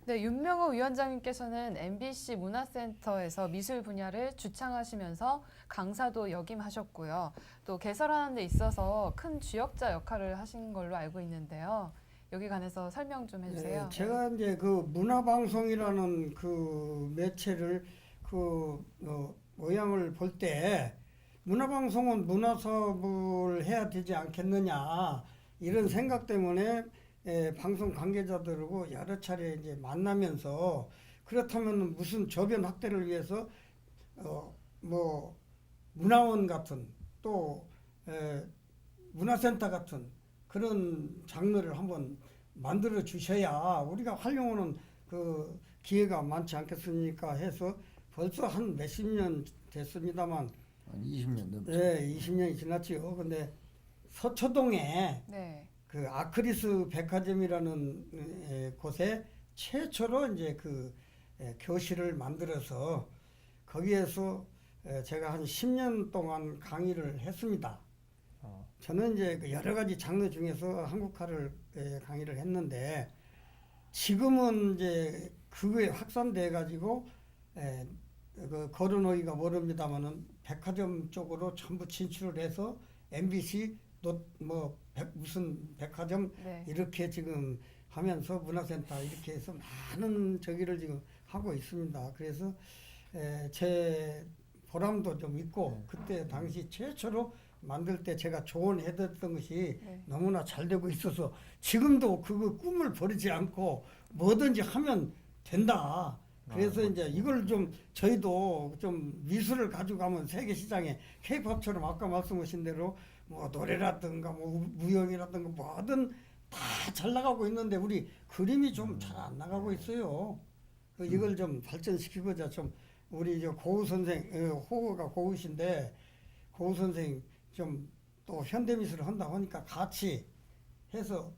네, 윤명호 위원장님께서는 MBC 문화센터에서 미술 분야를 주창하시면서 강사도 역임하셨고요. 또 개설하는 데 있어서 큰 주역자 역할을 하신 걸로 알고 있는데요. 여기 관해서 설명 좀 해주세요. 제가 이제 그 문화방송이라는 그 매체를 모양을 볼 때 문화방송은 문화사업을 해야 되지 않겠느냐 이런 생각 때문에 방송 관계자들하고 여러 차례 이제 만나면서 그렇다면 무슨 저변 확대를 위해서 뭐 문화원 같은 또 문화센터 같은 그런 장르를 한번 만들어 주셔야 우리가 활용하는 그 기회가 많지 않겠습니까 해서 벌써 한 몇십 년 됐습니다만 한 20년 넘죠. 20년이 지났지요. 근데 서초동에 네. 그 아크리스 백화점이라는 곳에 최초로 이제 교실을 만들어서 거기에서 제가 한 10년 동안 강의를 했습니다. 저는 이제 그 여러 가지 장르 중에서 한국화를 강의를 했는데 지금은 이제 그거에 확산돼 가지고 그 거론하기가 모릅니다만은 백화점 쪽으로 전부 진출을 해서 MBC 무슨 백화점 네. 이렇게 지금 하면서 문화센터 이렇게 해서 많은 저기를 지금 하고 있습니다. 그래서 제 보람도 좀 있고 그때 당시 최초로 만들 때 제가 조언해드렸던 것이 네. 너무나 잘 되고 있어서 지금도 그거 꿈을 버리지 않고 뭐든지 하면 된다. 그래서 이제 이걸 좀 저희도 좀 미술을 가지고 가면 세계 시장에 케이팝처럼 아까 말씀하신 대로 뭐 노래라든가 뭐 무용이라든가 뭐든 다 잘 나가고 있는데 우리 그림이 좀 잘 안 나가고 있어요. 이걸 좀 발전시키고자 좀 우리 저 고우 선생 호가 고우신데 고우 선생 좀 또 현대미술을 한다고 하니까 같이 해서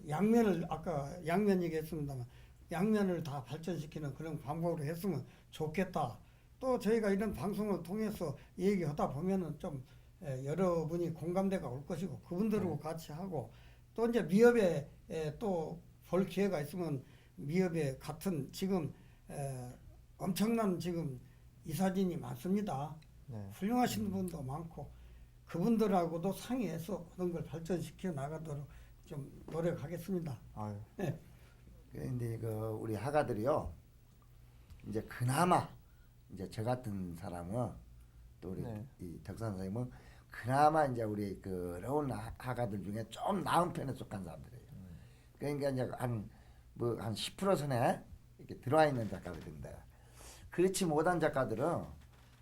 양면을 아까 양면 얘기했습니다만 양면을 다 발전시키는 그런 방법으로 했으면 좋겠다. 또 저희가 이런 방송을 통해서 얘기하다 보면은 좀 여러분이 공감대가 올 것이고 그분들하고 같이 하고 또 이제 미협에 또 볼 기회가 있으면 미협에 같은 지금 엄청난 지금 이사진이 많습니다. 네. 훌륭하신 분도 많고 그분들하고도 상의해서 그런 걸 발전시켜 나가도록 좀 노력하겠습니다. 아유. 네. 그런데 그 우리 화가들이요. 이제 그나마 이제 저 같은 사람은 또 우리 네. 이 덕선 선생님은 그나마 이제 우리 그 어려운 화가들 중에 좀 나은 편에 속한 사람들이에요. 그러니까 이제 한 10% 선에 이렇게 들어와 있는 작가들인데 그렇지 못한 작가들은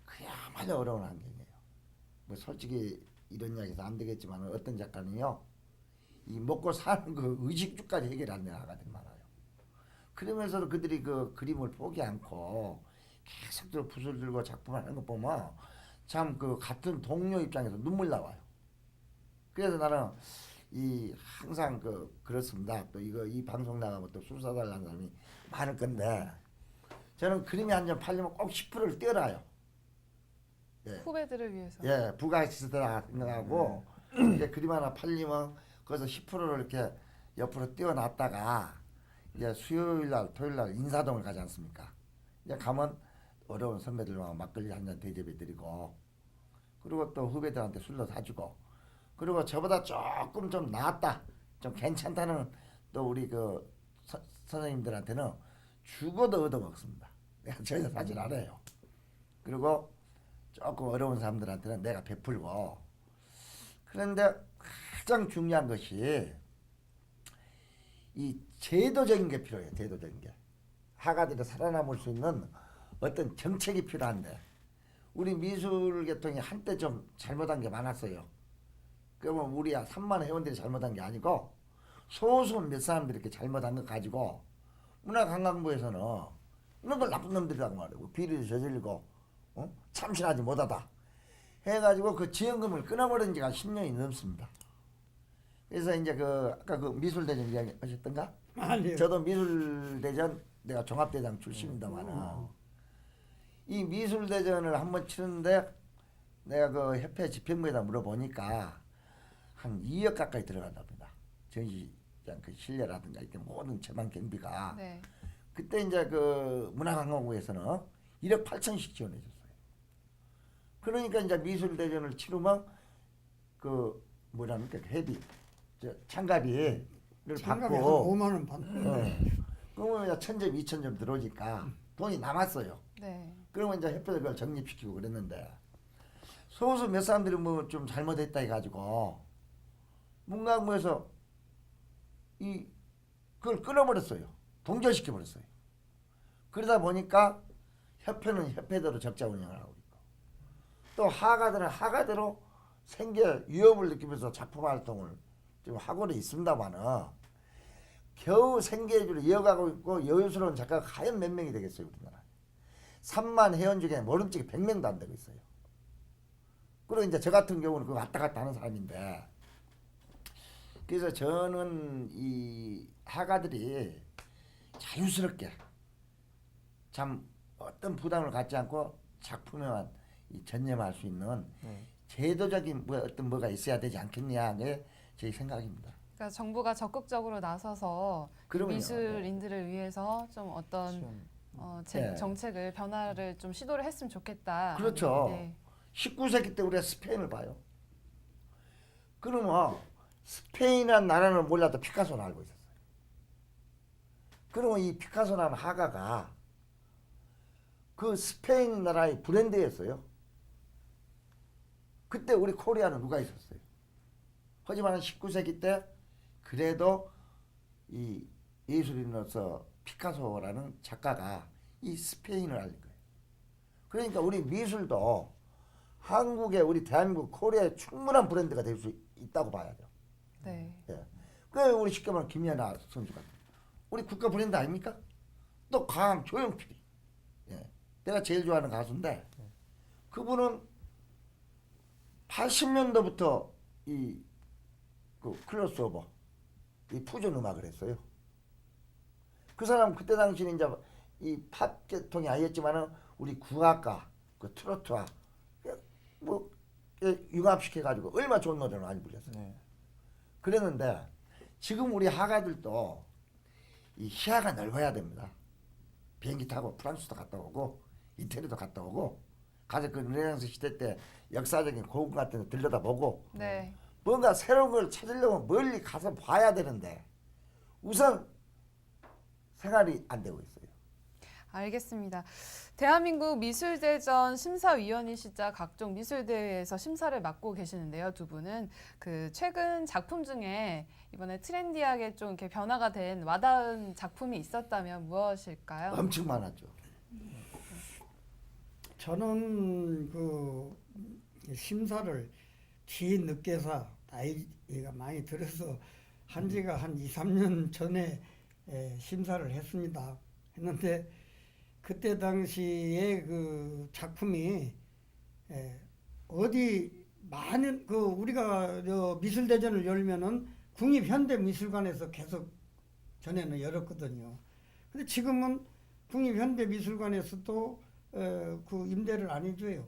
그야말로 어려운 환경이에요. 뭐 솔직히 이런 이야기해서 안 되겠지만 어떤 작가는요 이 먹고 사는 그 의식주까지 해결 안 되는 화가들이 많아요. 그러면서도 그들이 그 그림을 포기 않고 계속 붓을 들고 작품을 하는 거 보면 참 그 같은 동료 입장에서 눈물 나와요. 그래서 나는 이 항상 그렇습니다. 또 이 방송 나가면 또 술 사달라는 사람이 많을 건데 저는 그림이 한 점 팔리면 꼭 10%를 떼어놔요. 예. 후배들을 위해서. 예, 부가시스트라 생각하고 이제 그림 하나 팔리면 거기서 10%를 이렇게 옆으로 띄워놨다가 이제 수요일 날, 토요일 날 인사동을 가지 않습니까? 이제 가면 어려운 선배들과 막걸리 한 잔 대접해 드리고 그리고 또 후배들한테 술도 사주고 그리고 저보다 조금 좀 나았다, 좀 괜찮다는 또 우리 선생님들한테는 죽어도 얻어먹습니다. 내가 저희가 사실 알아요. 그리고 조금 어려운 사람들한테는 내가 베풀고 그런데 가장 중요한 것이 이 제도적인 게 필요해요. 제도적인 게 화가들이 살아남을 수 있는 어떤 정책이 필요한데 우리 미술 계통이 한때 좀 잘못한 게 많았어요. 그러면 우리 3만 회원들이 잘못한 게 아니고 소수 몇 사람들이 이렇게 잘못한 거 가지고 문화관광부에서는 이런 걸 나쁜 놈들이라고 말하고 비리를 저질고 참신하지 못하다 해가지고 그 지원금을 끊어버린 지가 10년이 넘습니다. 그래서 이제 아까 미술대전 이야기 하셨던가? 아니요. 저도 미술대전 내가 종합대장 출신입니다만은 이 미술대전을 한번 치는데 내가 그 협회 집행부에다 물어보니까 한 2억 가까이 들어간답니다. 전시장 그 실내라든가 이렇게 모든 재반 경비가. 네. 그때 이제 그 문화관광부에서는 1억 8천씩 지원해줬어요. 그러니까 이제 미술대전을 치르면 그 뭐랍니까 회비, 참가비를 장갑이 한 받고 5만 원 받는. 그러면 이제 1,000점, 2,000점 들어오니까 돈이 남았어요. 네. 그러면 이제 협회도 그걸 적립시키고 그랬는데 소수 몇 사람들이 뭐 좀 잘못했다 해가지고 문광부에서 그걸 끊어버렸어요. 동결시켜버렸어요. 그러다 보니까 협회는 협회대로 적자 운영을 하고 있고 또 하가들은 하가대로 생계 위협을 느끼면서 작품 활동을 좀 하고는 있습니다만은 겨우 생계주를 이어가고 있고 여유스러운 작가가 과연 몇 명이 되겠어요 우리나라. 3만 회원 중에 모름지기 100명도 안 되고 있어요. 그리고 이제 저 같은 경우는 그 왔다 갔다 하는 사람인데 그래서 저는 이 하가들이 자유스럽게 참 어떤 부담을 갖지 않고 작품에만 전념할 수 있는 제도적인 어떤 뭐가 있어야 되지 않겠냐 게 제 생각입니다. 그러니까 정부가 적극적으로 나서서 그러면요. 미술인들을 위해서 좀 어떤 네. 정책을 변화를 좀 시도를 했으면 좋겠다. 그렇죠. 네. 19세기 때 우리가 스페인을 봐요. 그러면 스페인이라는 나라는 몰라도 피카소는 알고 있었어요. 그러면 이 피카소라는 화가가 그 스페인 나라의 브랜드였어요. 그때 우리 코리아는 누가 있었어요? 하지만 19세기 때 그래도 이 예술인으로서 피카소라는 작가가 이 스페인을 알린 거예요. 그러니까 우리 미술도 한국의 우리 대한민국 코리아의 충분한 브랜드가 될 수 있다고 봐야죠. 네. 예. 그 우리 쉽게 말하면 김연아 선수가 우리 국가 브랜드 아닙니까? 또 가왕 조용필이 예. 내가 제일 좋아하는 가수인데 그분은 80년도부터 그 클로스오버 이 퓨전 음악을 했어요. 그 사람 그때 당시는 이제 이 팝 계통이 아니었지만은 우리 국악가 그 트로트와 뭐 융합시켜가지고 얼마 좋은 노래를 많이 불렸어요. 네. 그랬는데 지금 우리 하가들도 이 시야가 넓어야 됩니다. 비행기 타고 프랑스도 갔다 오고 이태리도 갔다 오고 가서 그 르네상스 시대 때 역사적인 고궁 같은 데 들여다보고 네. 뭔가 새로운 걸 찾으려면 멀리 가서 봐야 되는데 우선 생활이 안 되고 있어요. 알겠습니다. 대한민국 미술대전 심사위원이시자 각종 미술대회에서 심사를 맡고 계시는데요. 두 분은 그 최근 작품 중에 이번에 트렌디하게 좀 이렇게 변화가 된 와닿은 작품이 있었다면 무엇일까요? 엄청 많았죠. 저는 그 심사를 뒤늦게서 나이가 많이 들어서 한 지가 한 2, 3년 전에 심사를 했습니다. 했는데 그때 당시에 그 작품이 어디 많은 그 우리가 저 미술대전을 열면은 국립현대미술관에서 계속 전에는 열었거든요. 근데 지금은 국립현대미술관에서도 그 임대를 안 해줘요.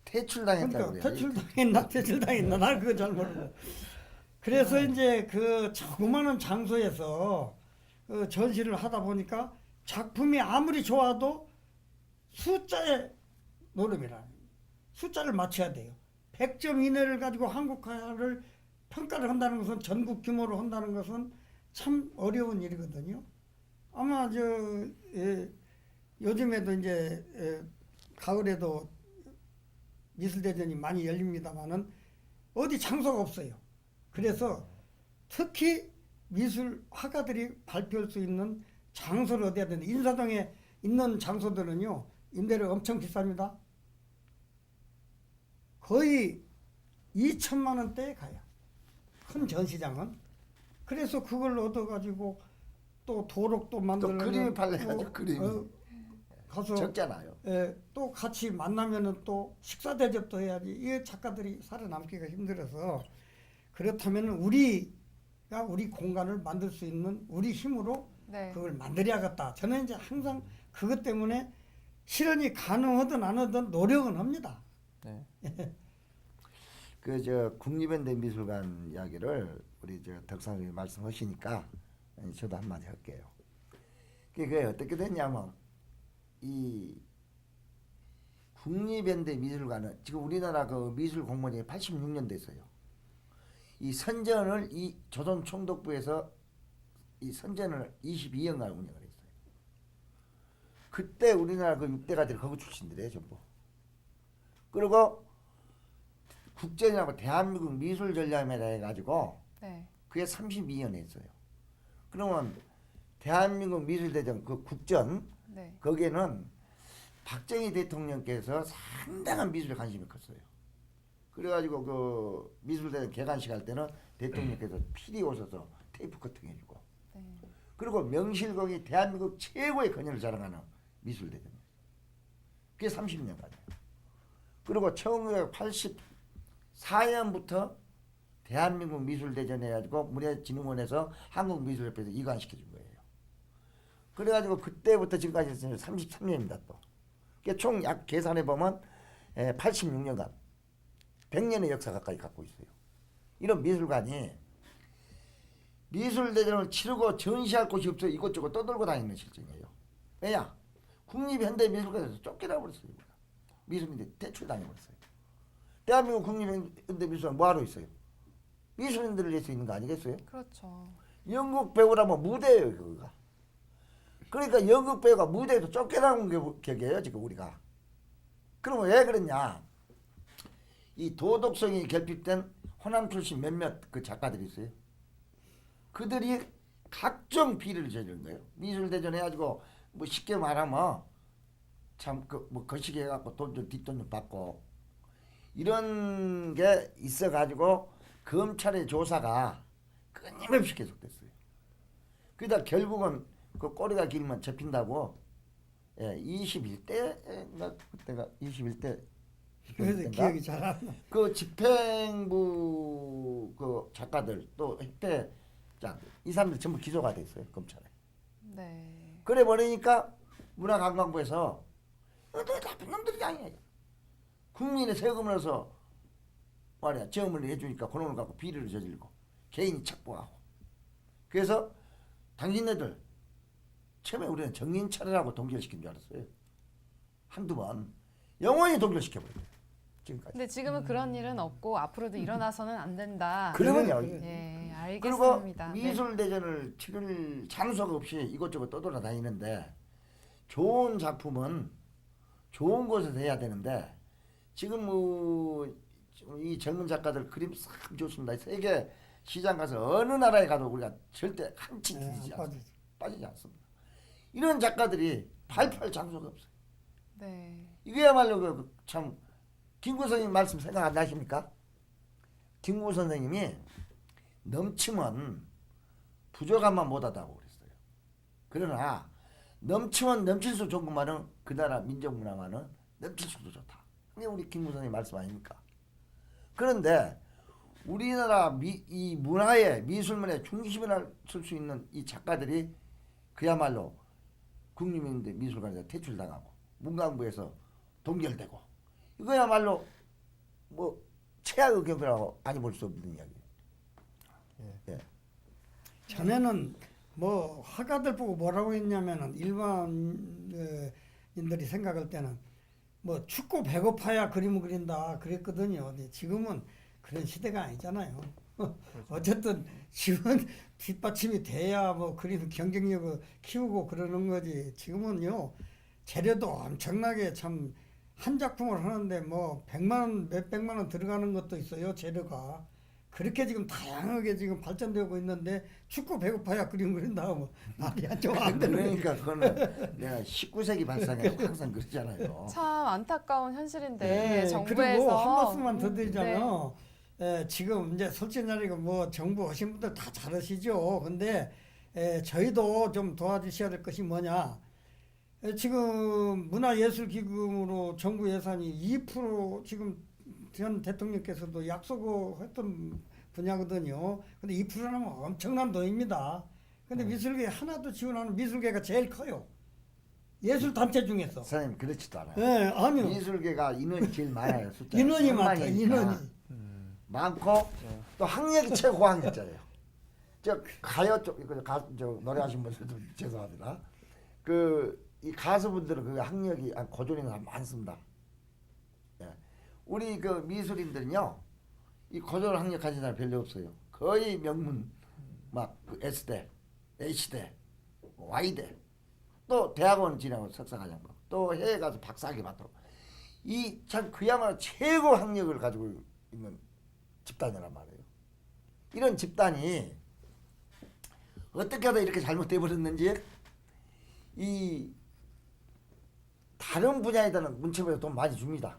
퇴출당했다고 그러니까 그래요. 퇴출당했나 나 그거 잘 모르고. 그래서 이제 그 조그마한 장소에서 전시를 하다 보니까 작품이 아무리 좋아도 숫자의 노름이라 숫자를 맞춰야 돼요. 100점 이내를 가지고 한국화를 평가를 한다는 것은 전국 규모로 한다는 것은 참 어려운 일이거든요. 아마 요즘에도 이제 가을에도 미술대전이 많이 열립니다만은 어디 장소가 없어요. 그래서 특히 미술 화가들이 발표할 수 있는 장소를 얻어야 되는데 인사동에 있는 장소들은요 임대료 엄청 비쌉니다. 거의 2천만 원대에 가요. 큰 전시장은. 그래서 그걸 얻어가지고 또 도록도 만들려면 그림이 팔려가지고 그림이. 가서 적잖아요. 또 같이 만나면은 또 식사 대접도 해야지. 이 작가들이 살아남기가 힘들어서 그렇다면 우리가 우리 공간을 만들 수 있는 우리 힘으로 네. 그걸 만들어야겠다. 저는 이제 항상 그것 때문에 실현이 가능하든 안 하든 노력은 합니다. 네. 그 국립현대미술관 이야기를 우리 덕상님이 말씀하시니까 저도 한마디 할게요. 그게 어떻게 됐냐면 이 국립현대미술관은 지금 우리나라 그 미술 공모전이 86년 됐어요. 이 선전을 이 조선 총독부에서 이 선전을 22년간 운영을 했어요. 그때 우리나라 그 6대가들이 거기 출신들이에요, 전부. 그리고 국전이라고 대한민국 미술전략회라 해가지고 네. 그게 32년 했어요. 그러면 대한민국 미술대전 그 국전 네. 거기에는 박정희 대통령께서 상당한 미술에 관심이 컸어요. 그래가지고 그 미술대전 개관식 할 때는 대통령께서 필히 오셔서 테이프 커팅해주고 네. 그리고 그리고 명실공히 대한민국 최고의 건연을 자랑하는 미술대전이에요. 그게 30년간이에요. 그리고 1984년부터 대한민국 미술대전 해가지고 문화진흥원에서 한국미술협회에서 이관시켜준 거예요. 그래가지고 그때부터 지금까지 33년입니다 또. 총 약 계산해 보면 86년간 100년의 역사 가까이 갖고 있어요. 이런 미술관이 미술대전을 치르고 전시할 곳이 없어요. 이곳저곳 떠돌고 다니는 실정이에요. 왜냐? 국립현대미술관에서 쫓겨나 버렸어요. 미술인들이 퇴출당해버렸어요. 대한민국 국립현대미술관 뭐하러 있어요? 미술인들을 위해서 있는 거 아니겠어요? 그렇죠. 연극 배우라면 무대예요, 그거가. 그러니까 연극 배우가 무대에서 쫓겨나는 격이에요, 지금 우리가. 그러면 왜 그랬냐? 이 도덕성이 결핍된 호남 출신 몇몇 그 작가들이 있어요. 그들이 각종 비리를 저지른 거예요. 미술대전 해가지고 뭐 쉽게 말하면 참 그 뭐 거시기 해갖고 돈 좀 뒷돈 좀 받고 이런 게 있어가지고 검찰의 조사가 끊임없이 계속됐어요. 그러다 결국은 그 꼬리가 길면 접힌다고 21대인가 그때가 21대 그래서 기억이 잘 안 나. 그 집행부 그 작가들 또 협회장 이 사람들 전부 기소가 됐어요 검찰에. 네. 그래 버리니까 문화관광부에서 너 나쁜 놈들이 아니야. 국민의 세금을 넣어서 말이야 지원을 해주니까 그놈을 갖고 비리를 저질고 개인이 착보하고 그래서 당신네들 처음에 우리는 정신 차리라고 동결시킨 줄 알았어요. 한두 번 영원히 동결시켜버려요. 지금까지. 근데 지금은 그런 일은 없고 앞으로도 일어나서는 안 된다. 그러면요. 예, 그리고 알겠습니다. 네. 미술대전을 치를 장소가 없이 이곳저곳 떠돌아다니는데 좋은 작품은 좋은 곳에서 해야 되는데 지금 뭐 이 젊은 작가들 그림 참 좋습니다. 세계 시장 가서 어느 나라에 가도 우리가 절대 한치 뒤지지 않습니다. 빠지지 않습니다. 이런 작가들이 발표할 장소가 없어요. 네. 이거야말로 참 김구 선생님 말씀 생각 안 나십니까? 김구 선생님이 넘치면 부족함만 못하다고 그랬어요. 그러나 넘치면 넘칠수록 좋은 것만은 그 나라 민족문화만은 넘칠수록 좋다. 이게 우리 김구 선생님 말씀 아닙니까? 그런데 우리나라 이 문화의 미술문화의 중심을 쓸 수 있는 이 작가들이 그야말로 국립현대미술관에서 퇴출당하고 문광부에서 동결되고 이거야말로 뭐 최악의 경우라고 아니 볼 수 없는 이야기예요. 예. 전에는 뭐 화가들 보고 뭐라고 했냐면은 일반인들이 생각할 때는 뭐 춥고 배고파야 그림을 그린다 그랬거든요. 근데 지금은 그런 시대가 아니잖아요. 어쨌든 지금은 뒷받침이 돼야 뭐 그림 경쟁력을 키우고 그러는 거지. 지금은요 재료도 엄청나게 참 한 작품을 하는데 뭐 100만 원, 몇백만 원 들어가는 것도 있어요 재료가. 그렇게 지금 다양하게 지금 발전되고 있는데 춥고 배고파야 그림 그린다 뭐 말이야 좀 안 되는 그러니까 그거는 내가 19세기 발상에서 항상 그러잖아요. 참 안타까운 현실인데 네, 정부에서 그리고 한 말씀만 더 드리자면 지금 이제 솔직히 말이고 뭐 정부 오신 분들 다 잘하시죠. 근데 저희도 좀 도와주셔야 될 것이 뭐냐. 지금 문화예술기금으로 정부 예산이 2% 지금 전 대통령께서도 약속했던 분야거든요. 근데 2%라면 엄청난 돈입니다. 근데 미술계 하나도 지원하는 미술계가 제일 커요. 예술단체 중에서. 선생님 그렇지도 않아요. 네, 아니요. 미술계가 인원이 제일 많아요. 숫자 인원이 많다, 인원이. 많고 또 학력이 최고학력자예요. 저 가요 쪽, 저 노래하신 분들도 죄송합니다. 이 가수분들은 그 학력이 고졸이 많습니다. 예. 우리 그 미술인들은요, 이 고졸 학력 가진 사람 별로 없어요. 거의 명문 막그 S대, H대, Y대, 또 대학원 진학을 석사과정고, 또 해외 가서 박사학위 받도록 이 참 그야말로 최고 학력을 가지고 있는 집단이란 말이에요. 이런 집단이 어떻게 하다 이렇게 잘못돼 버렸는지 이 다른 분야에다는 문체부에서 돈 많이 줍니다.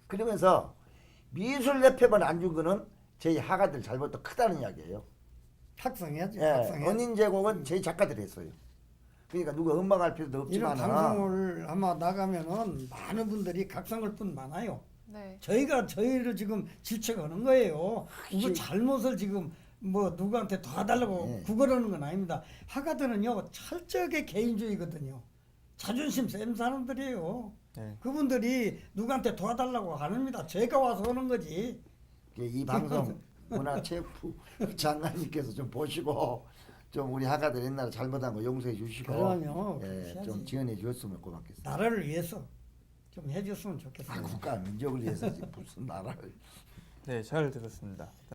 그러면서 미술협회만 안 준 거는 저희 학아들 잘못도 크다는 이야기예요. 탁상해야지. 예, 탁상해. 언인 제공은 저희 작가들이 했어요. 그러니까 누가 엄망할 필요도 이런 없지만 방송을 아마 나가면은 많은 분들이 각성할 분 많아요. 네. 저희를 지금 질책하는 거예요. 이거 그치. 잘못을 지금 뭐 누구한테 도와달라고 네. 구걸하는 건 아닙니다. 학아들은요 철저하게 개인주의거든요. 자존심 센 사람들이에요. 네. 그분들이 누구한테 도와달라고 안 합니다. 제가 와서 하는 거지. 이 방송 문화체육부 장관님께서 좀 보시고 좀 우리 학아들 옛날에 잘못한 거 용서해 주시고 그럼요. 예, 그렇게 좀 해야지. 지원해 주셨으면 고맙겠습니다. 나라를 위해서 좀 해줬으면 좋겠어요. 국가 민족을 위해서 무슨 나라를 네, 잘 들었습니다.